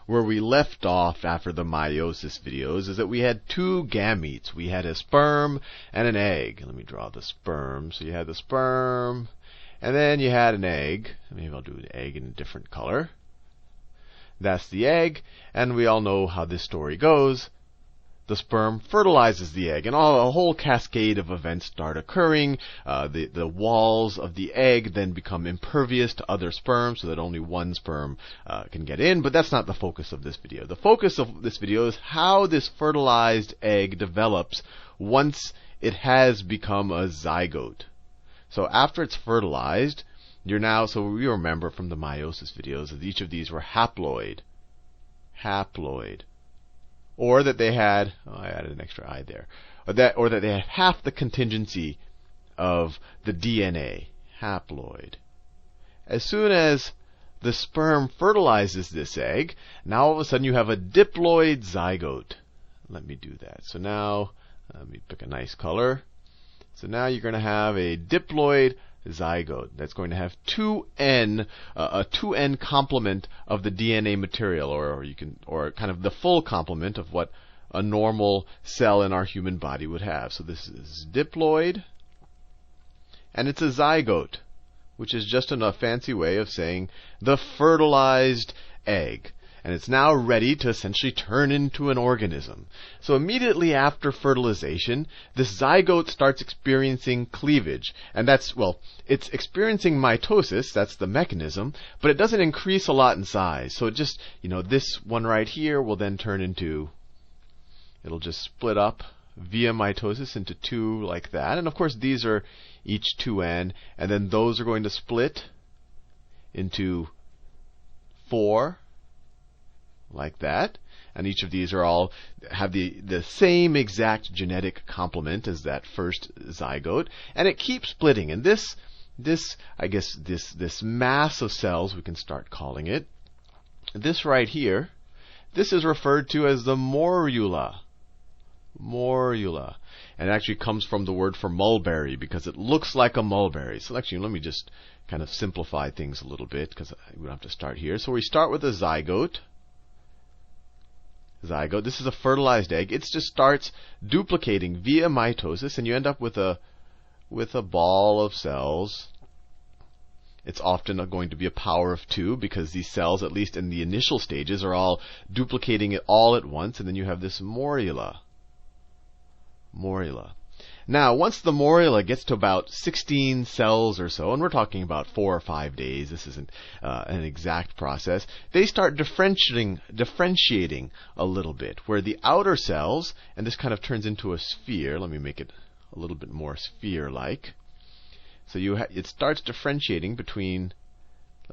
where we left off after the meiosis videos is that we had two gametes. We had a sperm and an egg. Let me draw the sperm. So you had the sperm, and then you had an egg. Maybe I'll do the egg in a different color. That's the egg, and we all know how this story goes. The sperm fertilizes the egg, and a whole cascade of events start occurring. The walls of the egg then become impervious to other sperm, so that only one sperm can get in. But that's not the focus of this video. The focus of this video is how this fertilized egg develops once it has become a zygote. So after it's fertilized, you're now, so we remember from the meiosis videos that each of these were haploid. Or that they had, I added an extra I there, or that they had half the contingency of the DNA, haploid. As soon as the sperm fertilizes this egg, now all of a sudden you have a diploid zygote. Let me do that. So now, let me pick a nice color. So now you're going to have a diploid zygote that's going to have a 2n complement of the DNA material, or kind of the full complement of what a normal cell in our human body would have. So this is diploid, and it's a zygote, which is just a fancy way of saying the fertilized egg. And it's now ready to essentially turn into an organism. So immediately after fertilization, this zygote starts experiencing cleavage. And that's, well, it's experiencing mitosis, that's the mechanism, but it doesn't increase a lot in size. So it just, this one right here will then turn into, it'll just split up via mitosis into two like that. And of course these are each 2n, and then those are going to split into 4. Like that, and each of these are all have the same exact genetic complement as that first zygote, and it keeps splitting. And this mass of cells, we can start calling it, this right here, this is referred to as the morula. And it actually comes from the word for mulberry, because it looks like a mulberry. So actually, let me just kind of simplify things a little bit, because we don't have to start here. So we start with a zygote. This is a fertilized egg. It just starts duplicating via mitosis, and you end up with a ball of cells. It's often going to be a power of 2, because these cells, at least in the initial stages, are all duplicating it all at once, and then you have this morula. Now, once the morula gets to about 16 cells or so, and we're talking about 4 or 5 days, this isn't an exact process, they start differentiating a little bit, where the outer cells, and this kind of turns into a sphere. Let me make it a little bit more sphere-like. So it starts differentiating between,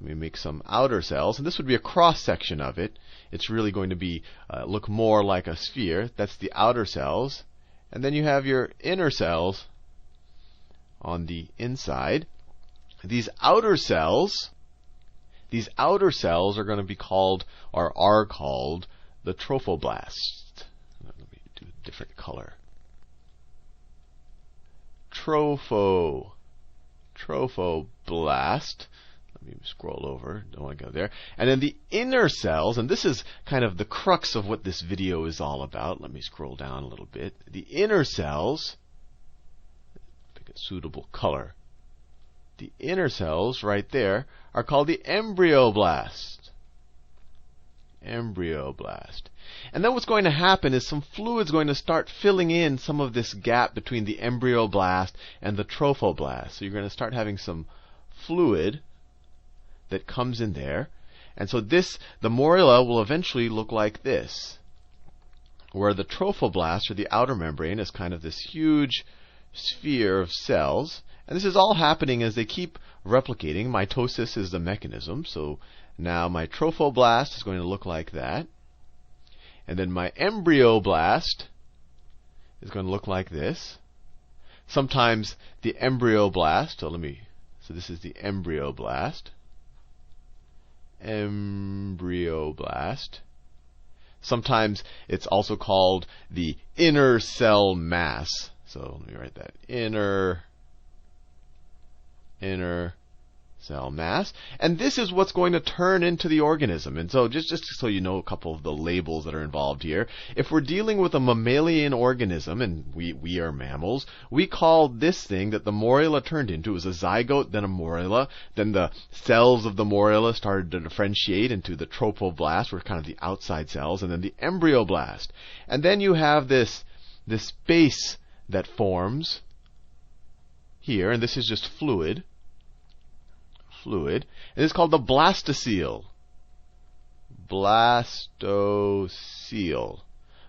let me make some outer cells, and this would be a cross-section of it. It's really going to be look more like a sphere. That's the outer cells. And then you have your inner cells on the inside. These outer cells are going to be called, or are called, the trophoblasts. Let me do a different color. Trophoblast. Let me scroll over. Don't want to go there. And then the inner cells, and this is kind of the crux of what this video is all about. Let me scroll down a little bit. The inner cells, pick a suitable color. The inner cells right there are called the embryoblast. And then what's going to happen is some fluid's going to start filling in some of this gap between the embryoblast and the trophoblast. So you're going to start having some fluid that comes in there. And so the morula will eventually look like this, where the trophoblast, or the outer membrane, is kind of this huge sphere of cells. And this is all happening as they keep replicating. Mitosis is the mechanism. So now my trophoblast is going to look like that. And then my embryoblast is going to look like this. Sometimes the embryoblast, so this is the embryoblast. Sometimes it's also called the inner cell mass. So let me write that. Inner cell mass, and this is what's going to turn into the organism. And so just so you know a couple of the labels that are involved here, if we're dealing with a mammalian organism, and we are mammals, we call this thing that the morula turned into was a zygote, then a morula, then the cells of the morula started to differentiate into the trophoblast, or kind of the outside cells, and then the embryoblast. And then you have this space that forms here, and this is just fluid, and it's called the blastocele. Blastocele.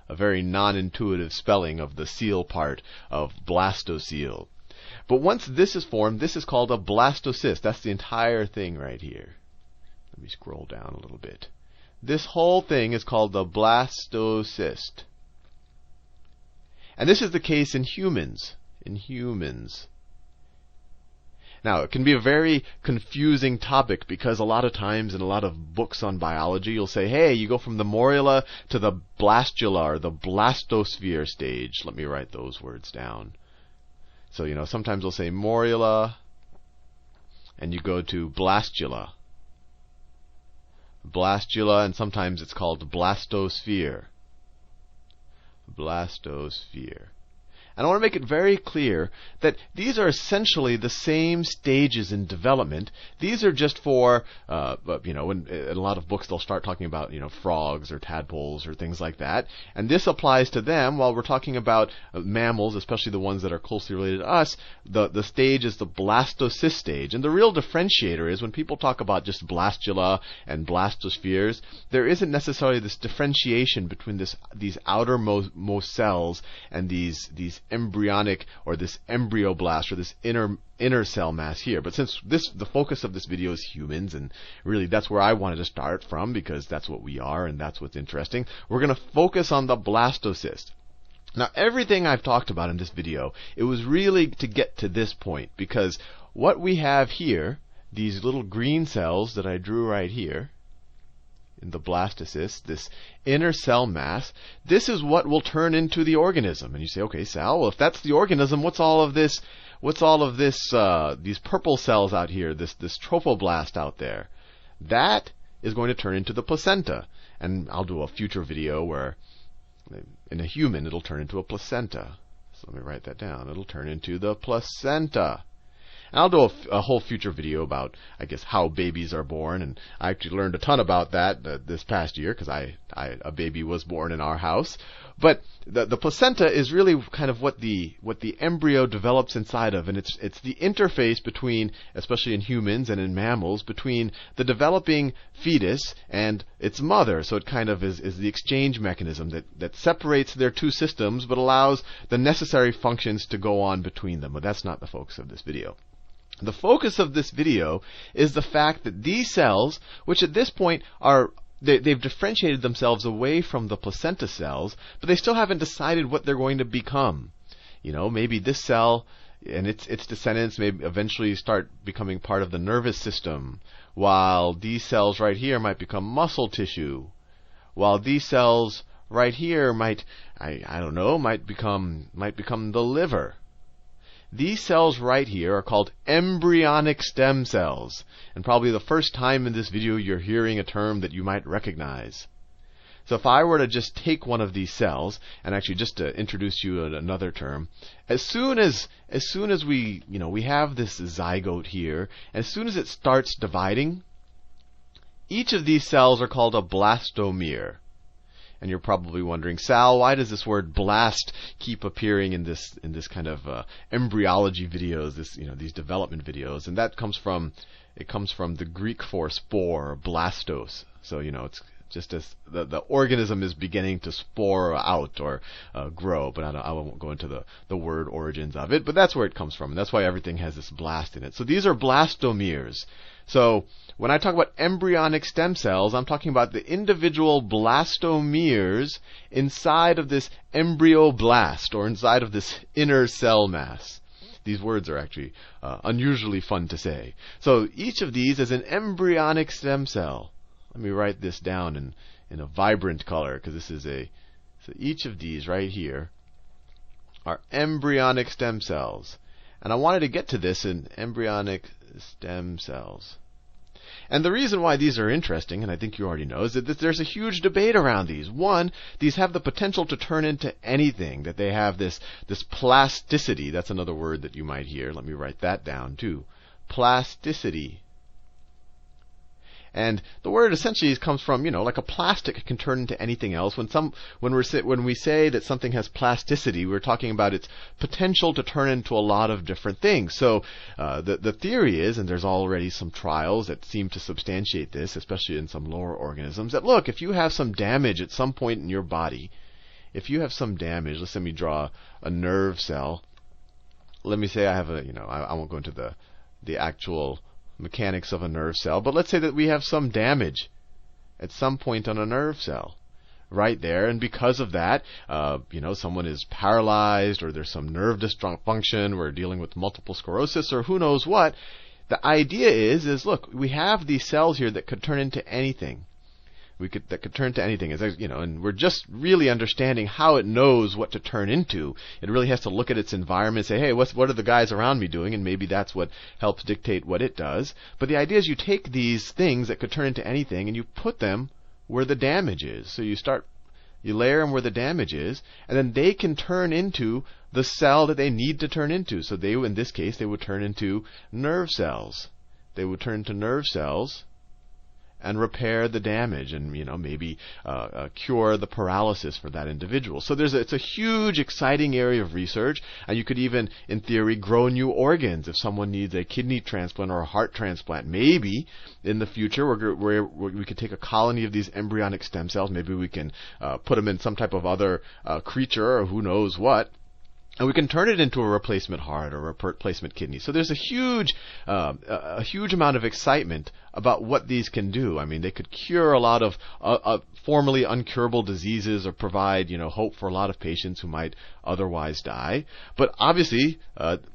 A very non-intuitive spelling of the seal part of blastocele. But once this is formed, this is called a blastocyst. That's the entire thing right here. Let me scroll down a little bit. This whole thing is called the blastocyst. And this is the case in humans. Now, it can be a very confusing topic because a lot of times in a lot of books on biology, you'll say, hey, you go from the morula to the blastula, or the blastosphere stage. Let me write those words down. So, sometimes we'll say morula, and you go to blastula. And sometimes it's called blastosphere. And I want to make it very clear that these are essentially the same stages in development. These are just for, in a lot of books they'll start talking about, frogs or tadpoles or things like that. And this applies to them while we're talking about mammals, especially the ones that are closely related to us. The stage is the blastocyst stage. And the real differentiator is when people talk about just blastula and blastospheres, there isn't necessarily this differentiation between these outermost cells and these embryonic, or this embryoblast, or this inner cell mass here. But since the focus of this video is humans, and really that's where I wanted to start from because that's what we are and that's what's interesting, we're going to focus on the blastocyst. Now, everything I've talked about in this video, it was really to get to this point, because what we have here, these little green cells that I drew right here, in the blastocyst, this inner cell mass, this is what will turn into the organism. And you say, okay, Sal, well, if that's the organism, what's all of this, these purple cells out here, this trophoblast out there? That is going to turn into the placenta. And I'll do a future video where in a human it'll turn into a placenta. So let me write that down. It'll turn into the placenta. And I'll do a whole future video about, I guess, how babies are born, and I actually learned a ton about that this past year because a baby was born in our house. But the placenta is really kind of what the embryo develops inside of, and it's the interface between, especially in humans and in mammals, between the developing fetus and its mother. So it kind of is the exchange mechanism that separates their two systems, but allows the necessary functions to go on between them. But that's not the focus of this video. The focus of this video is the fact that these cells, which at this point they've differentiated themselves away from the placenta cells, but they still haven't decided what they're going to become. Maybe this cell and its descendants may eventually start becoming part of the nervous system, while these cells right here might become muscle tissue, while these cells right here might become the liver. These cells right here are called embryonic stem cells, and probably the first time in this video you're hearing a term that you might recognize. So if I were to just take one of these cells, and actually just to introduce you to another term, as soon as we have this zygote here, as soon as it starts dividing, each of these cells are called a blastomere. And you're probably wondering, Sal, why does this word blast keep appearing in this kind of embryology videos, these development videos? And that comes from the Greek for spore, or blastos. So it's just as the organism is beginning to spore out or grow. But I won't go into the word origins of it. But that's where it comes from, and that's why everything has this blast in it. So these are blastomeres. So when I talk about embryonic stem cells, I'm talking about the individual blastomeres inside of this embryoblast, or inside of this inner cell mass. These words are actually unusually fun to say. So each of these is an embryonic stem cell. Let me write this down in a vibrant color, because this is so each of these right here are embryonic stem cells. And I wanted to get to this in embryonic stem cells. And the reason why these are interesting, and I think you already know, is that there's a huge debate around these. One, these have the potential to turn into anything, that they have this plasticity. That's another word that you might hear. Let me write that down too. Plasticity. And the word essentially comes from, like a plastic can turn into anything else. When we say that something has plasticity, we're talking about its potential to turn into a lot of different things. So the theory is, and there's already some trials that seem to substantiate this, especially in some lower organisms, that look, if you have some damage at some point in your body, if you have some damage, let me draw a nerve cell. Let me say I have I won't go into the actual mechanics of a nerve cell, but let's say that we have some damage at some point on a nerve cell right there, and because of that, someone is paralyzed, or there's some nerve dysfunction, we're dealing with multiple sclerosis, or who knows what. The idea is look, we have these cells here that could turn into anything. That could turn to anything, and we're just really understanding how it knows what to turn into. It really has to look at its environment and say, hey, what are the guys around me doing? And maybe that's what helps dictate what it does. But the idea is you take these things that could turn into anything and you put them where the damage is. So you layer them where the damage is, and then they can turn into the cell that they need to turn into. So in this case, they would turn into nerve cells. They would turn into nerve cells and repair the damage, and maybe cure the paralysis for that individual. So it's a huge, exciting area of research, and you could even, in theory, grow new organs. If someone needs a kidney transplant or a heart transplant, maybe in the future we could take a colony of these embryonic stem cells. Maybe we can put them in some type of other creature, or who knows what. And we can turn it into a replacement heart or a replacement kidney. So there's a huge amount of excitement about what these can do. I mean, they could cure a lot of formerly uncurable diseases, or provide hope for a lot of patients who might otherwise die. But obviously,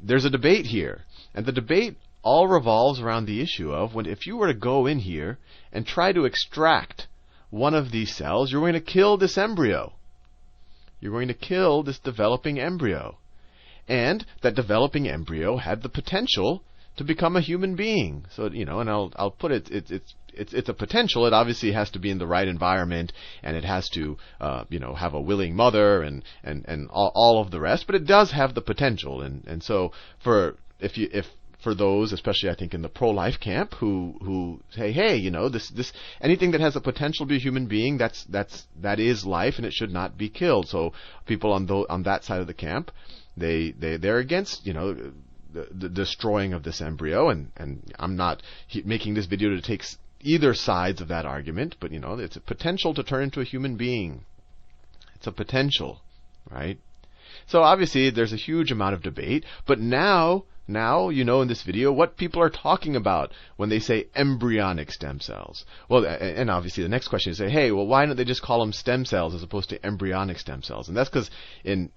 there's a debate here, and the debate all revolves around the issue of if you were to go in here and try to extract one of these cells, you're going to kill this embryo. You're going to kill this developing embryo. And that developing embryo had the potential to become a human being. So, and I'll put it's a potential. It obviously has to be in the right environment, and it has to, have a willing mother and all of the rest. But it does have the potential. And so for those, especially I think in the pro-life camp, who say, hey, this anything that has the potential to be a human being, that is life, and it should not be killed. So people on that side of the camp, they're against the destroying of this embryo, and I'm not making this video to take either sides of that argument, but it's a potential to turn into a human being. It's a potential, right? So obviously there's a huge amount of debate, but now in this video what people are talking about when they say embryonic stem cells. Well, and obviously the next question is, hey, well, why don't they just call them stem cells as opposed to embryonic stem cells? And that's because in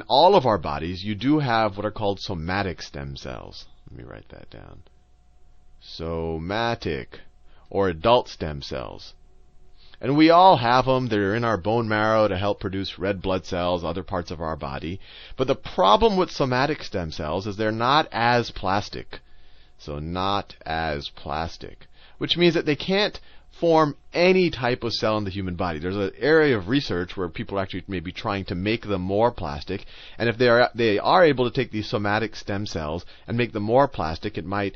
all of our bodies, you do have what are called somatic stem cells. Let me write that down. Somatic, or adult stem cells. And we all have them. They're in our bone marrow to help produce red blood cells, other parts of our body. But the problem with somatic stem cells is they're not as plastic. So not as plastic. Which means that they can't form any type of cell in the human body. There's an area of research where people are actually maybe trying to make them more plastic. And if they are able to take these somatic stem cells and make them more plastic, it might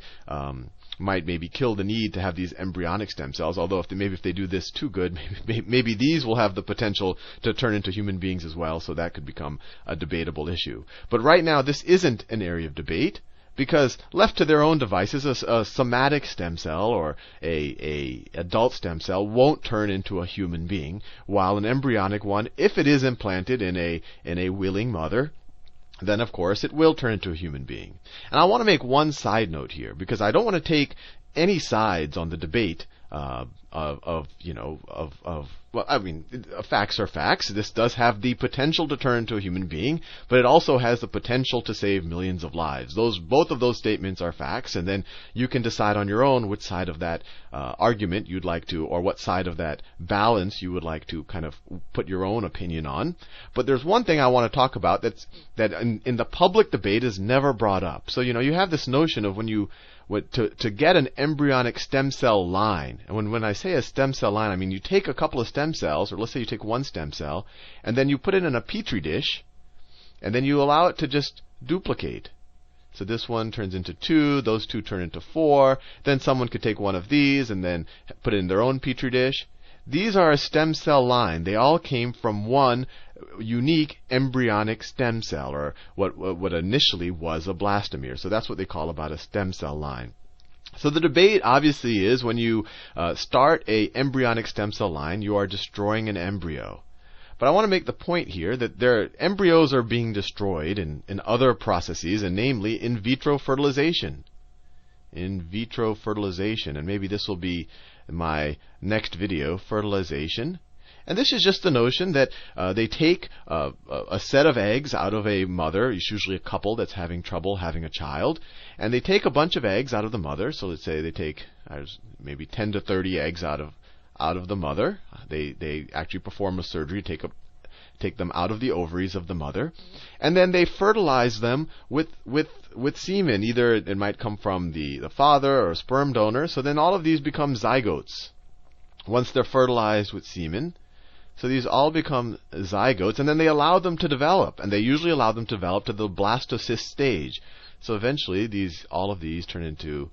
maybe kill the need to have these embryonic stem cells. Although if they do this too good, maybe these will have the potential to turn into human beings as well. So that could become a debatable issue. But right now, this isn't an area of debate, because left to their own devices, a somatic stem cell or a adult stem cell won't turn into a human being, while an embryonic one, if it is implanted in a willing mother, then of course it will turn into a human being. And I want to make one side note here, because I don't want to take any sides on the debate of well, I mean, facts are facts. This does have the potential to turn into a human being, but it also has the potential to save millions of lives. Both of those statements are facts, and then you can decide on your own which side of that argument you'd like to, or what side of that balance you would like to kind of put your own opinion on. But there's one thing I want to talk about that in the public debate is never brought up. So, you have this notion of to get an embryonic stem cell line, and when I say a stem cell line, I mean you take a couple of stem cells, or let's say you take one stem cell, and then you put it in a petri dish, and then you allow it to just duplicate. So this one turns into 2, those 2 turn into 4, then someone could take one of these and then put it in their own petri dish. These are a stem cell line. They all came from one unique embryonic stem cell, or what initially was a blastomere. So that's what they call about a stem cell line. So the debate obviously is when you start a embryonic stem cell line, you are destroying an embryo. But I want to make the point here that embryos are being destroyed in other processes, and namely in vitro fertilization. In vitro fertilization, and maybe this will be my next video, fertilization. And this is just the notion that they take a set of eggs out of a mother. It's usually a couple that's having trouble having a child, and they take a bunch of eggs out of the mother. So let's say they take maybe 10 to 30 eggs out of the mother. They actually perform a surgery to take them out of the ovaries of the mother, and then they fertilize them with semen. Either it might come from the father or a sperm donor. So then all of these become zygotes once they're fertilized with semen. So these all become zygotes, and then they allow them to develop, and they usually allow them to develop to the blastocyst stage. So eventually all of these turn into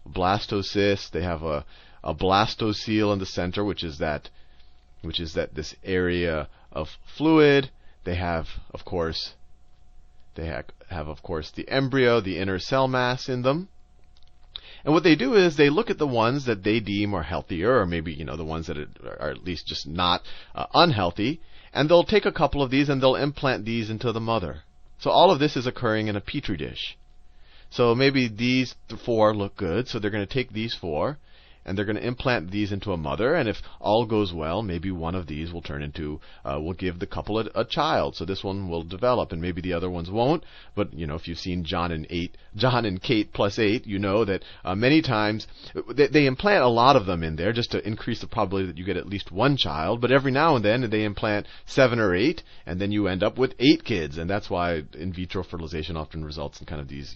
blastocysts. They have a blastocele in the center, which is this area of fluid. They have, of course, the embryo, the inner cell mass in them. And what they do is they look at the ones that they deem are healthier, or maybe the ones that are at least just not unhealthy, and they'll take a couple of these and they'll implant these into the mother. So all of this is occurring in a petri dish. So maybe these 4 look good, so they're going to take these 4, and they're going to implant these into a mother, and if all goes well, maybe one of these will will give the couple a child. So this one will develop, and maybe the other ones won't. But if you've seen John and Kate plus 8, you know that many times they implant a lot of them in there just to increase the probability that you get at least one child. But every now and then they implant 7 or 8, and then you end up with 8 kids, and that's why in vitro fertilization often results in kind of these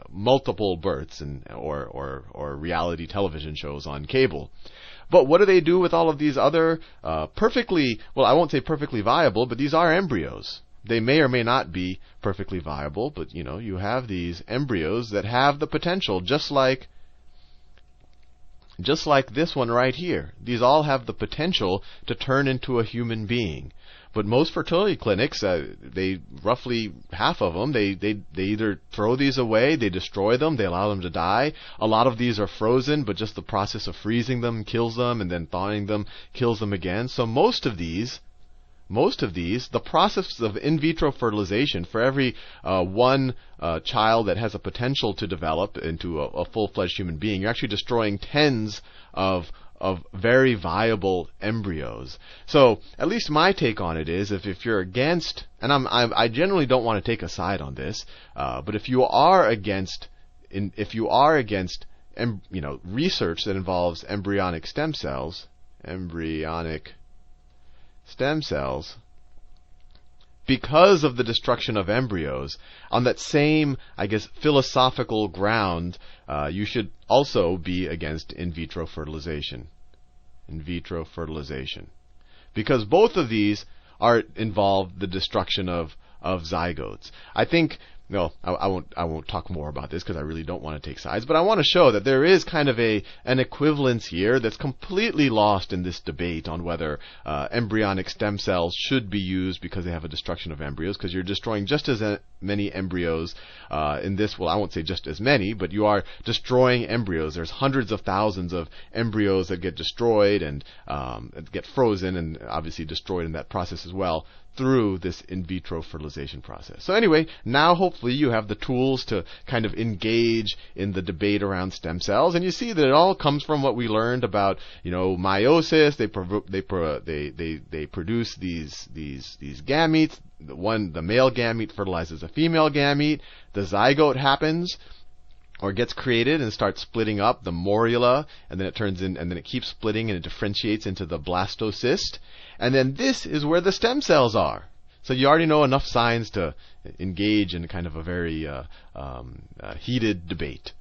multiple births or reality television shows on cable. But what do they do with all of these other I won't say perfectly viable, but these are embryos. They may or may not be perfectly viable, but you have these embryos that have the potential, just like this one right here. These all have the potential to turn into a human being. But most fertility clinics, roughly half of them, they either throw these away, they destroy them, they allow them to die. A lot of these are frozen, but just the process of freezing them kills them, and then thawing them kills them again. So most of these, the process of in vitro fertilization, for every one child that has a potential to develop into a full-fledged human being, you're actually destroying tens of very viable embryos. So at least my take on it is, if you're against, and I generally don't want to take a side on this, but if you are against research that involves embryonic stem cells, because of the destruction of embryos, on that same, philosophical ground, you should also be against in vitro fertilization. Because both of these involve the destruction of zygotes. I think I won't talk more about this because I really don't want to take sides, but I want to show that there is kind of an equivalence here that's completely lost in this debate on whether embryonic stem cells should be used because they have a destruction of embryos, because you're destroying just as many embryos in this. Well, I won't say just as many, but you are destroying embryos. There's hundreds of thousands of embryos that get destroyed and get frozen and obviously destroyed in that process as well. through this in vitro fertilization process. So anyway, now hopefully you have the tools to kind of engage in the debate around stem cells, and you see that it all comes from what we learned about, meiosis. They produce these gametes. The male gamete fertilizes a female gamete. The zygote happens, or gets created and starts splitting up, the morula, and then it keeps splitting and it differentiates into the blastocyst. And then this is where the stem cells are. So you already know enough signs to engage in kind of a very heated debate.